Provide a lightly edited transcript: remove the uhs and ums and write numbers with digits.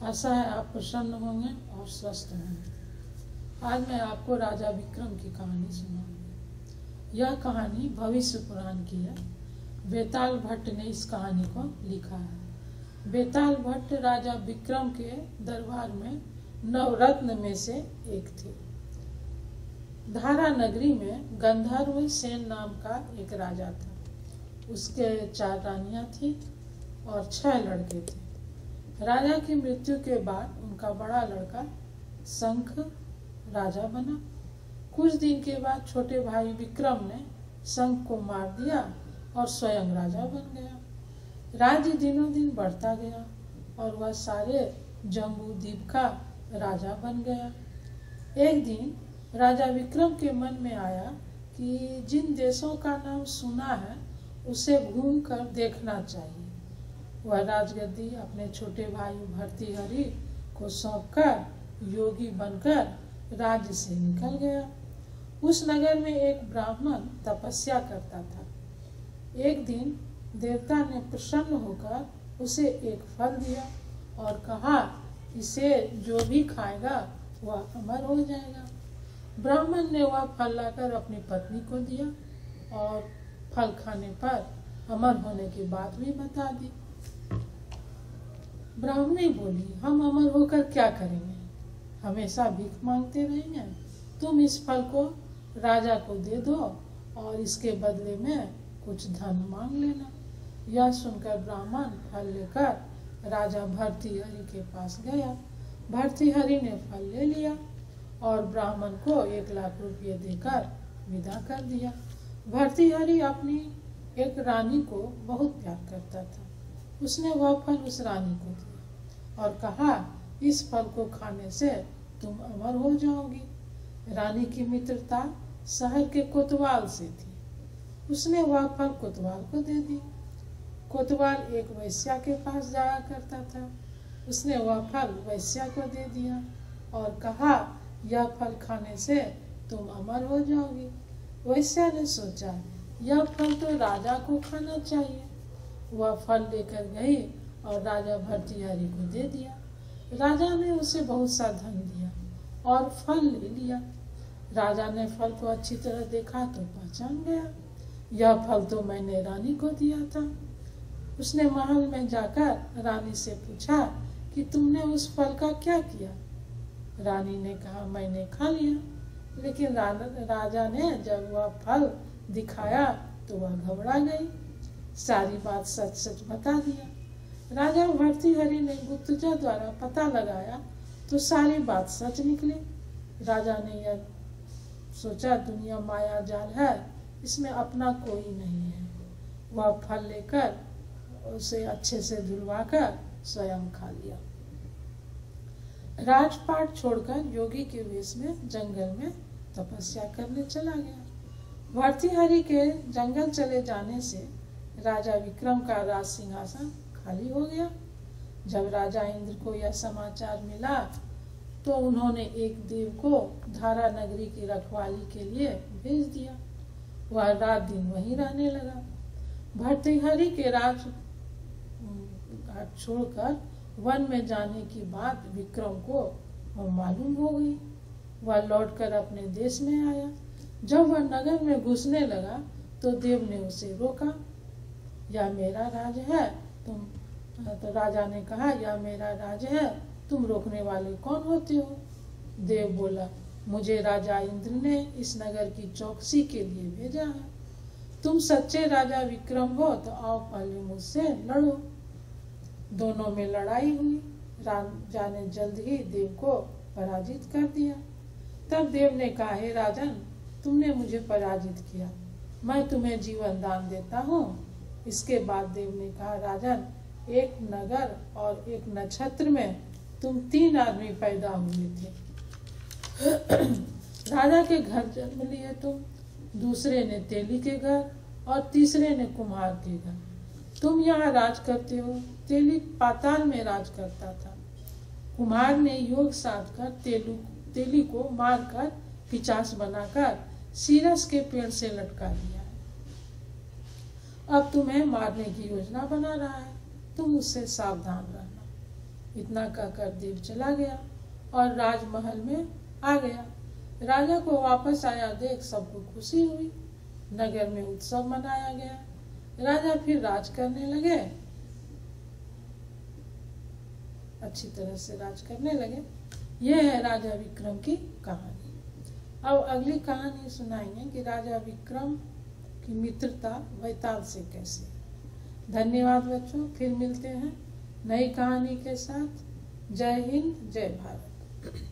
आशा है आप प्रसन्न होंगे और स्वस्थ होंगे। आज मैं आपको राजा विक्रम की कहानी सुनाऊंगी। यह कहानी भविष्य पुराण की है। बेताल भट्ट ने इस कहानी को लिखा है। बेताल भट्ट राजा विक्रम के दरबार में नवरत्न में से एक थे। धारा नगरी में गंधर्व सेन नाम का एक राजा था। उसके 4 रानियां थी और 6 लड़के थे। राजा की मृत्यु के बाद उनका बड़ा लड़का शंख राजा बना। कुछ दिन के बाद छोटे भाई विक्रम ने शंख को मार दिया और स्वयं राजा बन गया। राज्य दिनों दिन बढ़ता गया और वह सारे जम्बू द्वीप का राजा बन गया। एक दिन राजा विक्रम के मन में आया कि जिन देशों का नाम सुना है उसे घूमकर देखना चाहिए। वह राजगद्दी अपने छोटे भाई भर्तृहरि को सौंपकर योगी बनकर राज्य से निकल गया। उस नगर में एक ब्राह्मण तपस्या करता था। एक दिन देवता ने प्रसन्न होकर उसे एक फल दिया और कहा, इसे जो भी खाएगा वह अमर हो जाएगा। ब्राह्मण ने वह फल लाकर अपनी पत्नी को दिया और फल खाने पर अमर होने की बात भी बता दी। ब्राह्मणी बोली, हम अमर होकर क्या करेंगे? हमेशा भीख मांगते रहेंगे। तुम इस फल को राजा को दे दो और इसके बदले में कुछ धन मांग लेना। यह सुनकर ब्राह्मण फल लेकर राजा भर्तृहरि के पास गया। भर्तृहरि ने फल ले लिया और ब्राह्मण को 1 लाख रुपये देकर विदा कर दिया। भर्तृहरि अपनी एक रानी को बहुत प्यार करता था। उसने वह फल उस रानी को दिया और कहा, इस फल को खाने से तुम अमर हो जाओगी। रानी की मित्रता शहर के कोतवाल से थी। उसने वह फल कोतवाल को दे दी। कोतवाल एक वैश्या के पास जाया करता था। उसने वह फल वैश्या को दे दिया और कहा, यह फल खाने से तुम अमर हो जाओगी। वैश्या ने सोचा, यह फल तो राजा को खाना चाहिए। वह फल लेकर गई और राजा भर्तृहरि को दे दिया। राजा ने उसे बहुत सा धन दिया और फल ले लिया। राजा ने फल को अच्छी तरह देखा तो पहचान गया, यह फल तो मैंने रानी को दिया था। उसने महल में जाकर रानी से पूछा कि तुमने उस फल का क्या किया? रानी ने कहा, मैंने खा लिया। लेकिन राजा ने जब वह फल दिखाया तो वह घबरा गई। सारी बात सच सच बता दिया। राजा भर्तृहरि ने गुप्तचर द्वारा पता लगाया तो सारी बात सच निकली। राजा ने यह सोचा, दुनिया माया जाल है, इसमें अपना कोई नहीं है। वह फल लेकर उसे अच्छे से धुलवाकर स्वयं खा लिया। राजपाट छोड़कर योगी के वेश में जंगल में तपस्या करने चला गया। भर्तृहरि के जंगल चले जाने से राजा विक्रम का राज सिंहासन खाली हो गया। जब राजा इंद्र को यह समाचार मिला तो उन्होंने एक देव को धारा नगरी की रखवाली के लिए भेज दिया। वह रात दिन वहीं रहने लगा। भर्तृहरि के राज छोड़कर वन में जाने की बात विक्रम को मालूम हो गई। वह लौटकर अपने देश में आया। जब वह नगर में घुसने लगा तो देव ने उसे रोका। यह मेरा राज है, तो राजा ने कहा, यह मेरा राज है, तुम रोकने वाले कौन होते हो? देव बोला, मुझे राजा इंद्र ने इस नगर की चौकसी के लिए भेजा है। तुम सच्चे राजा विक्रम हो तो आओ पहले मुझसे लड़ो। दोनों में लड़ाई हुई। राजा ने जल्द ही देव को पराजित कर दिया। तब देव ने कहा, हे राजन, तुमने मुझे पराजित किया, मैं तुम्हें जीवन दान देता हूँ। इसके बाद देव ने कहा, राजन, एक नगर और एक नक्षत्र में तुम 3 आदमी पैदा हुए थे। राजा के घर जन्म लिए तुम, दूसरे ने तेली के घर और तीसरे ने कुम्हार के घर। तुम यहाँ राज करते हो। तेली पाताल में राज करता था। कुम्हार ने योग साध कर तेली को मारकर पिचास बनाकर सीरस के पेड़ से लटका दिया है। अब तुम्हें मारने की योजना बना रहा है, तुम उससे सावधान रहना। इतना कहकर देव चला गया और राजमहल में आ गया। राजा को वापस आया देख सबको खुशी हुई। नगर में उत्सव मनाया गया। राजा फिर राज करने लगे, अच्छी तरह से राज करने लगे। यह है राजा विक्रम की कहानी। अब अगली कहानी सुनाएंगे कि राजा विक्रम की मित्रता वैताल से कैसे। धन्यवाद बच्चों, फिर मिलते हैं नई कहानी के साथ। जय हिंद, जय भारत।